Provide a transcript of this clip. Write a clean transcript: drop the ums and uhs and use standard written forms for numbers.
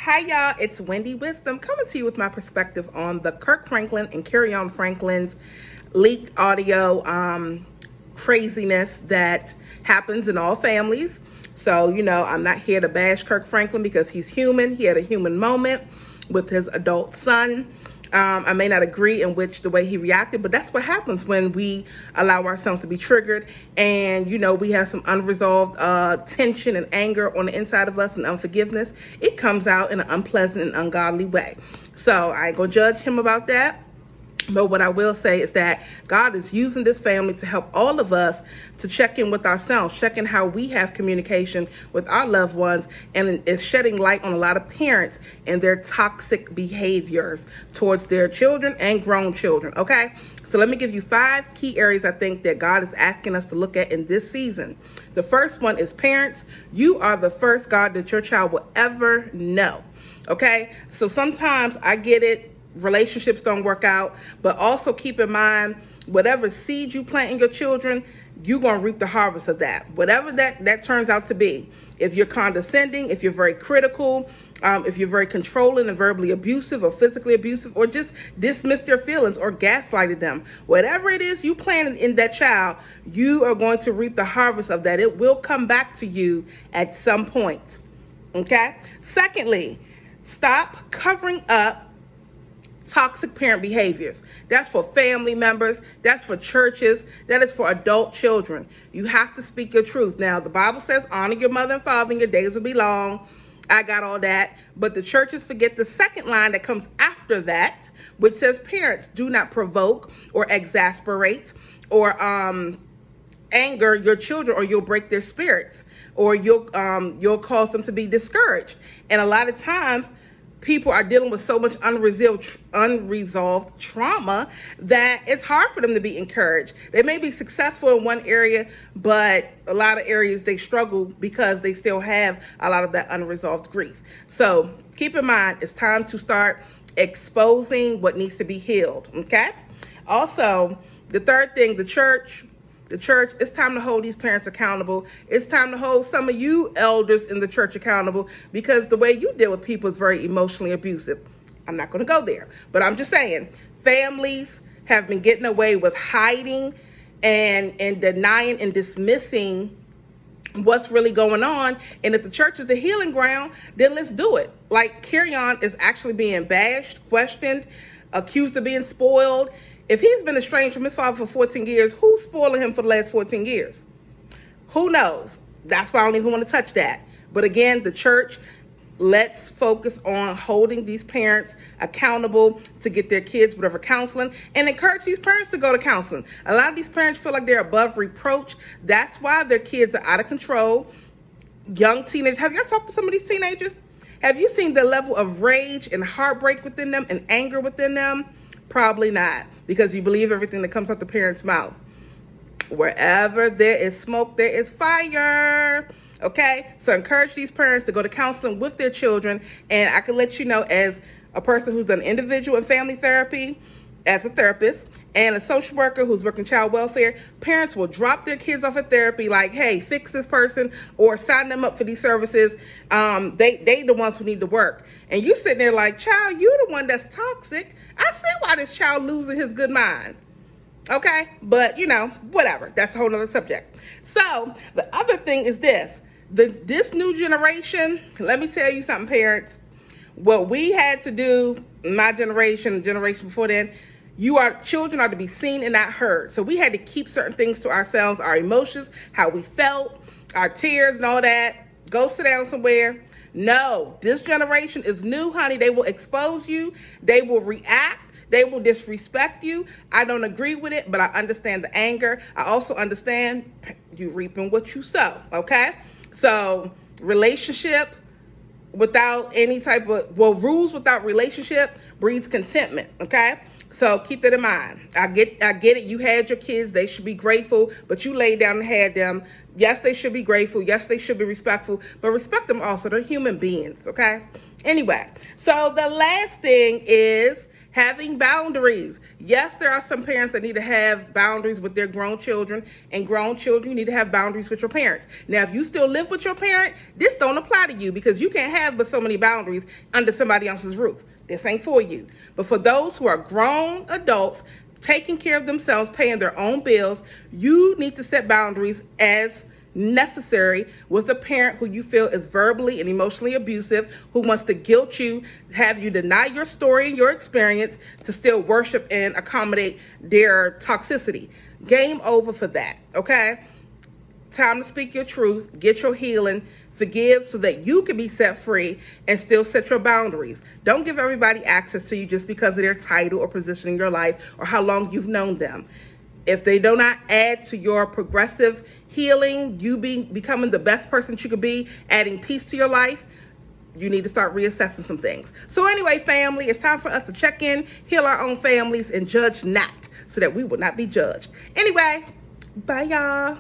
Hi y'all, it's Wendy Wisdom coming to you with my perspective on the Kirk Franklin and Carry-On Franklin's leaked audio craziness that happens in all families. So, I'm not here to bash Kirk Franklin because he's human. He had a human moment with his adult son. I may not agree in the way he reacted, but that's what happens when we allow ourselves to be triggered and, we have some unresolved tension and anger on the inside of us and unforgiveness. It comes out in an unpleasant and ungodly way. So I ain't gonna judge him about that. But what I will say is that God is using this family to help all of us to check in with ourselves, check in how we have communication with our loved ones, and it's shedding light on a lot of parents and their toxic behaviors towards their children and grown children, okay? So let me give you 5 key areas I think that God is asking us to look at in this season. The first one is parents. You are the first God that your child will ever know, okay? So sometimes I get it. Relationships don't work out, but also keep in mind, whatever seed you plant in your children, you're going to reap the harvest of that. Whatever that turns out to be. If you're condescending, if you're very critical, if you're very controlling and verbally abusive or physically abusive, or just dismiss their feelings or gaslighted them, whatever it is you planted in that child, you are going to reap the harvest of that. It will come back to you at some point. Okay? Secondly, stop covering up toxic parent behaviors. That's for family members. That's for churches. That is for adult children. You have to speak your truth. Now, the Bible says, honor your mother and father and your days will be long. I got all that. But the churches forget the second line that comes after that, which says, parents, do not provoke or exasperate or anger your children, or you'll break their spirits, or you'll cause them to be discouraged. And a lot of times, people are dealing with so much unresolved trauma that it's hard for them to be encouraged. They may be successful in one area, but a lot of areas they struggle because they still have a lot of that unresolved grief. So keep in mind, it's time to start exposing what needs to be healed, okay? Also, the third thing, the church, it's time to hold these parents accountable. It's time to hold some of you elders in the church accountable, because the way you deal with people is very emotionally abusive. I'm not going to go there, but I'm just saying, families have been getting away with hiding and denying and dismissing what's really going on. And if the church is the healing ground, then let's do it. Like, Carry-On is actually being bashed, questioned, accused of being spoiled. If he's been estranged from his father for 14 years, who's spoiling him for the last 14 years? Who knows? That's why I don't even want to touch that. But again, the church, let's focus on holding these parents accountable to get their kids whatever counseling, and encourage these parents to go to counseling. A lot of these parents feel like they're above reproach. That's why their kids are out of control. Young teenagers. Have y'all talked to some of these teenagers? Have you seen the level of rage and heartbreak within them and anger within them? Probably not, because you believe everything that comes out the parent's mouth. Wherever there is smoke, there is fire. Okay? So encourage these parents to go to counseling with their children. And I can let you know, as a person who's done individual and family therapy, as a therapist, and a social worker who's working child welfare, parents will drop their kids off at therapy like, hey, fix this person or sign them up for these services. They the ones who need to work. And you sitting there like, child, you the one that's toxic. I see why this child losing his good mind. Okay? But, whatever. That's a whole nother subject. So the other thing is this. This new generation, let me tell you something, parents. What we had to do, my generation, the generation before then, children are to be seen and not heard. So we had to keep certain things to ourselves, our emotions, how we felt, our tears and all that. Go sit down somewhere. No, this generation is new, honey. They will expose you. They will react. They will disrespect you. I don't agree with it, but I understand the anger. I also understand you reaping what you sow, okay? So relationship without any type of, rules without relationship breeds contentment, okay? So keep that in mind. I get it. You had your kids. They should be grateful, but you laid down and had them. Yes, they should be grateful. Yes, they should be respectful, but respect them also. They're human beings, okay? Anyway, so the last thing is Having boundaries. Yes, there are some parents that need to have boundaries with their grown children, and grown children, you need to have boundaries with your parents. Now, if you still live with your parent, this don't apply to you because you can't have but so many boundaries under somebody else's roof. This ain't for you. But for those who are grown adults, taking care of themselves, paying their own bills, you need to set boundaries as necessary with a parent who you feel is verbally and emotionally abusive, who wants to guilt you, have you deny your story and your experience to still worship and accommodate their toxicity. Game over for that, okay? Time to speak your truth, get your healing, forgive so that you can be set free and still set your boundaries. Don't give everybody access to you just because of their title or position in your life or how long you've known them. If they do not add to your progressive healing, you becoming the best person you could be, adding peace to your life, you need to start reassessing some things. So anyway, family, it's time for us to check in, heal our own families, and judge not so that we will not be judged. Anyway, bye y'all.